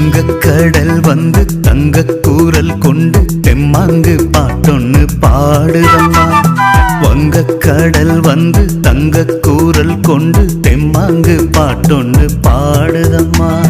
வங்கக்கடல் வந்து தங்கக் கூரல் கொண்டு தெம்மாங்கு பாட்டொன்னு பாடுதம்மா. வங்கக்கடல் வந்து தங்கக் கூரல் கொண்டு தெம்மாங்கு பாட்டொன்னு பாடுதம்மா.